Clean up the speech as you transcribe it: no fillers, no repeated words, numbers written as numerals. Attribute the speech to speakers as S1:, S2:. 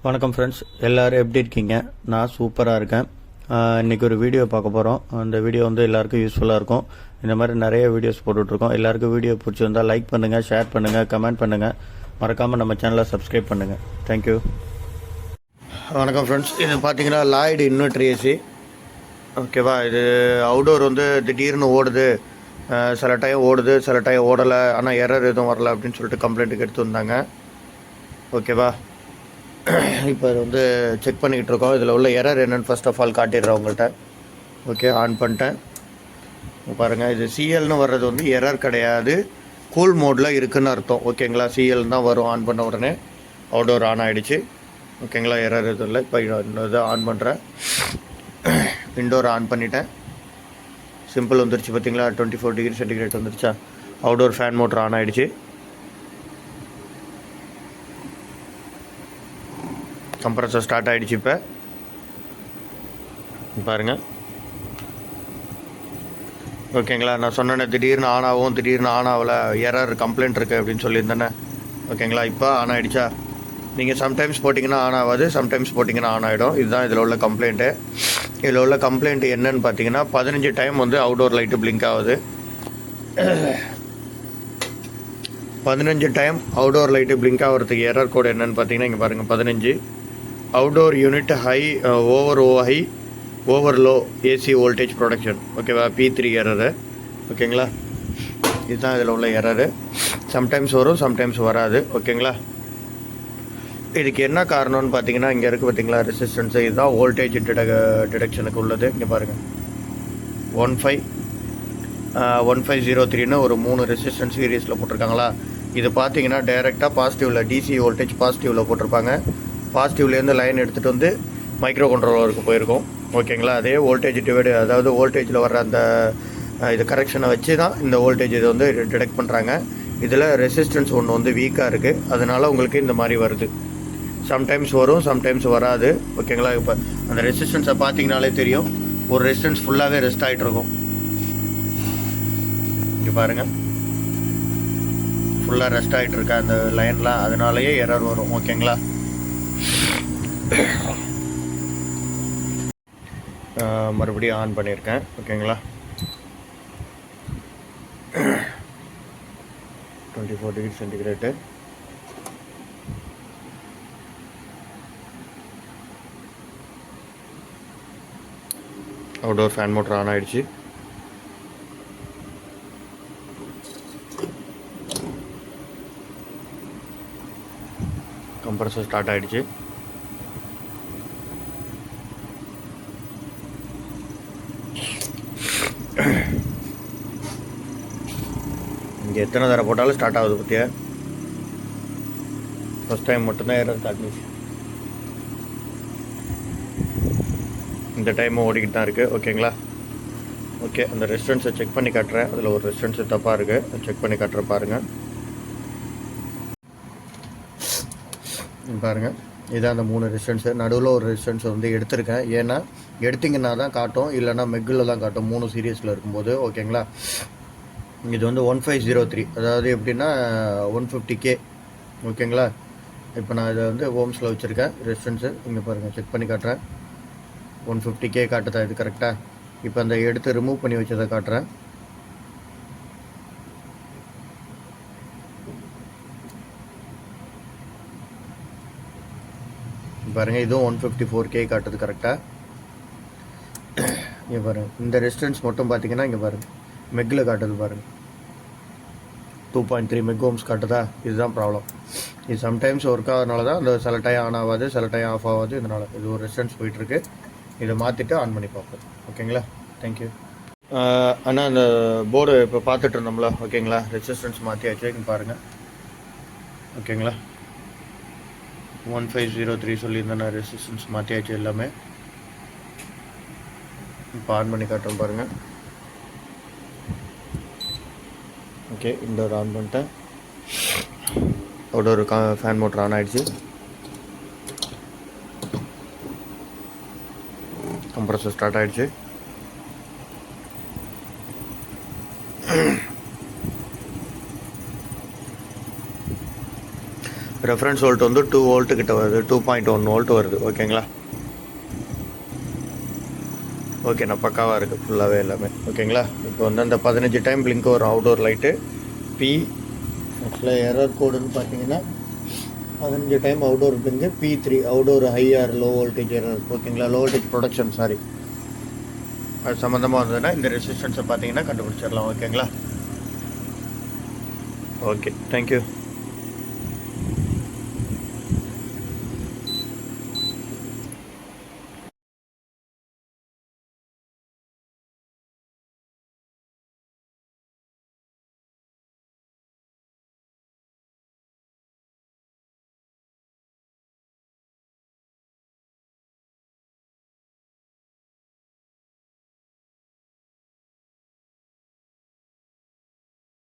S1: வணக்கம் ஃப்ரெண்ட்ஸ், எல்லோரும் எப்படி இருக்கீங்க? நான் சூப்பராக இருக்கேன். இன்றைக்கி ஒரு வீடியோ பார்க்க போகிறோம். அந்த வீடியோ வந்து எல்லாருக்கும் யூஸ்ஃபுல்லாக இருக்கும். இந்த மாதிரி நிறைய வீடியோஸ் போட்டுட்ருக்கோம். எல்லாருக்கும் வீடியோ பிடிச்சிருந்தால் லைக் பண்ணுங்கள், ஷேர் பண்ணுங்கள், கமெண்ட் பண்ணுங்கள். மறக்காமல் நம்ம சேனலை சப்ஸ்கிரைப் பண்ணுங்கள். தேங்க்யூ. வணக்கம் ஃப்ரெண்ட்ஸ், இது பார்த்தீங்கன்னா லாய்டு இன்வெர்டர் ஏசி. ஓகேவா? இது அவுடோர் வந்து திடீர்னு ஓடுது, சில டைம் ஓடுது, சில டைம் ஓடலை, ஆனால் எரர் எதுவும் வரல அப்படின்னு சொல்லிட்டு கம்ப்ளைண்ட்டுக்கு எடுத்து வந்தாங்க. ஓகேவா? இப்போ அது வந்து செக் பண்ணிக்கிட்டு இருக்கோம். இதில் உள்ள எரர் என்னென்னு ஃபர்ஸ்ட் ஆஃப் ஆல் காட்டிடுறேன் உங்கள்கிட்ட. ஓகே, ஆன் பண்ணிட்டேன். பாருங்கள், இது சிஎல்னு வர்றது வந்து எரர் கிடையாது, கூல் மோடில் இருக்குதுன்னு அர்த்தம். ஓகேங்களா? சிஎல் தான் வரும் ஆன் பண்ண உடனே. அவுடோர் ஆன் ஆகிடுச்சு. ஓகேங்களா? எரர் எதுவும் இல்லை. இப்போ இதை ஆன் பண்ணுறேன். இன்டோர் ஆன் பண்ணிட்டேன். சிம்பிள் வந்துருச்சு பார்த்தீங்களா? 24 டிகிரி சென்டிகிரேட் வந்துருச்சா? அவுடோர் ஃபேன் மோட்டர் ஆன் ஆகிடுச்சு. கம்ப்ரஸர் ஸ்டார்ட் ஆகிடுச்சு. இப்போ பாருங்கள். ஓகேங்களா? நான் சொன்னேன் திடீர்னு ஆன் ஆகும், திடீர்னு ஆன் ஆகலை, எரர் கம்ப்ளைண்ட் இருக்குது அப்படின்னு சொல்லியிருந்தேனே. ஓகேங்களா? இப்போ ஆன் ஆகிடுச்சா? நீங்கள் சம்டைம்ஸ் போட்டிங்கன்னா ஆன் ஆகாது, சம்டைம்ஸ் போட்டிங்கன்னா ஆன் ஆகிடும். இதுதான் இதில் உள்ள கம்ப்ளைண்ட்டு. இதில் உள்ள கம்ப்ளைண்ட் என்னன்னு பார்த்தீங்கன்னா, 15 டைம் வந்து அவுடோர் லைட்டு பிளிங்க் ஆகுது. 15 டைம் அவுடோர் லைட்டு பிளிங்க் ஆகிறதுக்கு எரர் கோடு என்னென்னு பார்த்தீங்கன்னா, இங்கே பாருங்கள், 15 outdoor unit over low AC voltage production. ஓகேவா? P3 error. ஓகேங்களா? இதுதான் இதில் உள்ள எரரு. சம்டைம்ஸ் வரும், சம்டைம்ஸ் வராது. ஓகேங்களா? இதுக்கு என்ன காரணம்னு பார்த்தீங்கன்னா, இங்கே இருக்குது பார்த்தீங்களா ரெசிஸ்டன்ஸு, இதுதான் வோல்டேஜ் டிடெக்ஷனுக்கு உள்ளது. இங்கே பாருங்கள், 1503ன்னு ஒரு 3 ரெசிஸ்டன்ஸ் சீரீஸில் போட்டிருக்காங்களா? இது பார்த்தீங்கன்னா டைரெக்டாக பாசிட்டிவில், டிசி வோல்டேஜ் பாசிட்டிவில் போட்டிருப்பாங்க. பாசிட்டிவ்லேருந்து லைன் எடுத்துகிட்டு வந்து மைக்ரோ கண்ட்ரோலருக்கு போயிருக்கோம். ஓகேங்களா? அதே வோல்டேஜ் டிவைடு, அதாவது வோல்டேஜில் வர்ற அந்த இது கரெக்ஷனை வச்சு தான் இந்த வோல்டேஜ் இதை வந்து டிடெக்ட் பண்ணுறாங்க. இதில் ரெசிஸ்டன்ஸ் ஒன்று வந்து வீக்காக இருக்குது, அதனால் உங்களுக்கு இந்த மாதிரி வருது. சம்டைம்ஸ் வரும், சம்டைம்ஸ் வராது. ஓகேங்களா? இப்போ அந்த ரெசிஸ்டன்ஸை பார்த்தீங்கனாலே தெரியும், ஒரு ரெசிஸ்டன்ஸ் ஃபுல்லாகவே ரெஸ்ட் ஆகிட்டு இருக்கும். இங்கே பாருங்கள், ஃபுல்லாக ரெஸ்ட் ஆகிட்டு இருக்கா அந்த லைன்லாம், அதனாலேயே எரர் வரும். ஓகேங்களா? மறுபடியும் ஆன் பண்ணியிருக்கேன். ஓகேங்களா? 24 degree சென்டிகிரேட்டு. Outdoor fan motor on ஆகிடுச்சு. கம்ப்ரஸர் ஸ்டார்ட் ஆகிடுச்சு. இங்கே எத்தனை தடவை போட்டாலும் ஸ்டார்ட் ஆகுது பற்றியா? ஃபஸ்ட் டைம் மட்டும்தான் எரர் காட்டுச்சு. இந்த டைமும் ஓடிக்கிட்டு தான் இருக்குது. ஓகேங்களா? ஓகே, அந்த ரெசிஸ்டன்ஸை செக் பண்ணி காட்டுறேன். அதில் ஒரு ரெசிஸ்டன்ஸு தப்பாக இருக்குது, செக் பண்ணி காட்டுற பாருங்கள். பாருங்கள், இதான் அந்த 3 ரெசிஸ்டன்ஸு. நடுவில் ஒரு ரெசிஸ்டன்ஸ் வந்து எடுத்திருக்கேன். ஏன்னா எடுத்திங்கன்னா தான் காட்டும், இல்லைனா மெக்கில் தான் காட்டும் 3 சீரியஸில் இருக்கும்போது. ஓகேங்களா? இது வந்து 1503, அதாவது எப்படின்னா 150K. ஓகேங்களா? இப்போ நான் இதை வந்து ஓம்ஸில் வச்சுருக்கேன் ரெசிஸ்டன்ஸு. இங்கே பாருங்கள், செக் பண்ணி காட்டுறேன். 150K காட்டுதா? இது கரெக்டாக? இப்போ அந்த எடுத்து ரிமூவ் பண்ணி வச்சதை காட்டுறேன். பாருங்கள், இதுவும் 154K காட்டுது கரெக்டாக. இங்கே பாருங்கள், இந்த ரெசிஸ்டன்ஸ் மட்டும் பார்த்தீங்கன்னா இங்கே பாருங்கள், மெக்கில் காட்டுது பாருங்கள், 2.3 மெக் ஓம்ஸ் காட்டுதா? இதுதான் ப்ராப்ளம். இது சம்டைம்ஸ் ஒர்க் ஆகிறதுனால தான் அந்த சில டைம் ஆன் ஆகாது, சில டைம் ஆஃப் ஆகாது. இதனால் இது ஒரு ரெசிஸ்டன்ஸ் போயிட்டுருக்கு. இதை மாற்றிட்டு ஆன் பண்ணி பார்ப்போம். ஓகேங்களா? தேங்க்யூ. ஆனால் அந்த போர்டு இப்போ பார்த்துட்டு இருந்தோம்ல, ஓகேங்களா? ரெசிஸ்டன்ஸ் மாற்றியாச்சு. இங்கே பாருங்கள். ஓகேங்களா? 1503 சொல்லியிருந்தேன், ரெசிஸ்டன்ஸ் மாற்றியாச்சு எல்லாமே. இப்போ ஆன் பண்ணி காட்டுறோம் பாருங்கள். ஓகே, இன்டோர் ஆன் பண்ணிட்டேன். அவுடோர் ஃபேன் மோட்டர் ஆன் ஆகிடுச்சு. கம்ப்ரஸர் ஸ்டார்ட் ஆகிடுச்சு. ரெஃபரன்ஸ் வோல்ட் வந்து 2 வோல்ட்டு கிட்ட வருது, 2.1 வோல்ட் வருது. ஓகேங்களா? ஓகே, நான் பக்காவாக இருக்குது ஃபுல்லாகவே எல்லாமே. ஓகேங்களா? இப்போ வந்து அந்த 15 டைம் பிளிங்க் வரும் அவுடோர் லைட்டு. பி ஆக்சுவலாக எரர் கோடுன்னு பார்த்தீங்கன்னா 15 time outdoor blink, P3 outdoor higher low voltage error. ஓகேங்களா? Low voltage protection, sorry. அது சம்மந்தமாக வந்ததுன்னா இந்த ரெசிஸ்டன்ஸை பார்த்தீங்கன்னா கண்டுபிடிச்சிடலாம். ஓகேங்களா? Okay, thank you.